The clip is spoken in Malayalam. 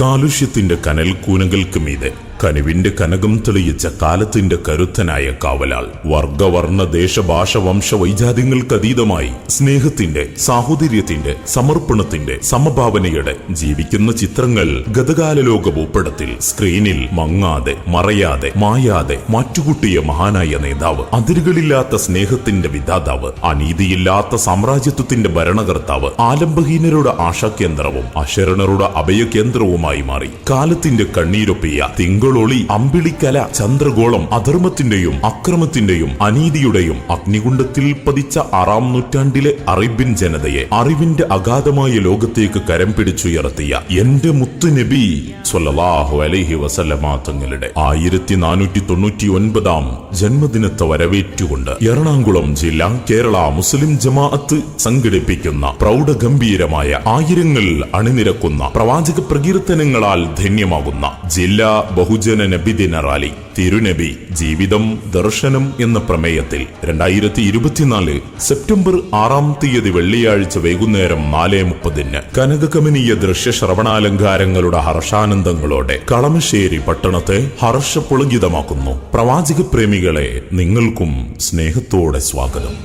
കാലുഷ്യത്തിന്റെ കനൽ കൂനകൾക്ക് മീതെ കനിവിന്റെ കനകം തെളിയിച്ച കാലത്തിന്റെ കരുത്തനായ കാവലാൾ. വർഗവർണ്ണ ദേശഭാഷ വംശ വൈജാത്യങ്ങൾക്കതീതമായി സ്നേഹത്തിന്റെ, സാഹോദര്യത്തിന്റെ, സമർപ്പണത്തിന്റെ, സമഭാവനയുടെ ജീവിക്കുന്ന ചിത്രങ്ങൾ ഗതകാല ലോക ഭൂപടത്തിൽ സ്ക്രീനിൽ മങ്ങാതെ, മറയാതെ, മായാതെ മാറ്റുകൂട്ടിയ മഹാനായ നേതാവ്, അതിരുകളില്ലാത്ത സ്നേഹത്തിന്റെ വിധാതാവ്, അനീതിയില്ലാത്ത സാമ്രാജ്യത്വത്തിന്റെ ഭരണകർത്താവ്, ആലംബഹീനരുടെ ആശാകേന്ദ്രവും അശരണരുടെ അഭയകേന്ദ്രവുമായി മാറി. കാലത്തിന്റെ കണ്ണീരൊപ്പിയ തിങ്കളൊളി അമ്പിളിക്കല ചന്ദ്രഗോളം അധർമ്മത്തിന്റെയും അക്രമത്തിന്റെയും അനീതിയുടെയും അഗ്നികുണ്ഡത്തിൽ പതിച്ച 6-ാം നൂറ്റാണ്ടിലെ അറേബ്യൻ ജനതയെ അറിവിന്റെ അഗാധമായ ലോകത്തേക്ക് കരം പിടിച്ചുയർത്തിയ എന്റെ മുത്തു നബി സ്വല്ലല്ലാഹു അലൈഹി വസല്ലമ തങ്ങളുടെ 1499-ാം ജന്മദിനത്തെ വരവേറ്റുകൊണ്ട് എറണാകുളം ജില്ല കേരള മുസ്ലിം ജമാഅത്ത് സംഘടിപ്പിക്കുന്ന പ്രൗഢഗംഭീരമായ ആയിരങ്ങൾ അണിനിരക്കുന്ന പ്രവാചക പ്രകീർത്തനങ്ങളാൽ ധന്യമാകുന്ന ജില്ലാ ബഹുജന നബിദിന റാലി തിരുനബി ജീവിതം ദർശനം എന്ന പ്രമേയത്തിൽ 2024 സെപ്റ്റംബർ 6-ാം തീയതി വെള്ളിയാഴ്ച വൈകുന്നേരം 4:30 കനകകമനീയ ദൃശ്യ ശ്രവണാലങ്കാരങ്ങളുടെ ഹർഷാനന്ദങ്ങളോടെ കളമശ്ശേരി പട്ടണത്തെ ഹർഷപുളകിതമാക്കുന്നു. പ്രവാചക പ്രേമികളെ, നിങ്ങൾക്കും സ്നേഹത്തോടെ സ്വാഗതം.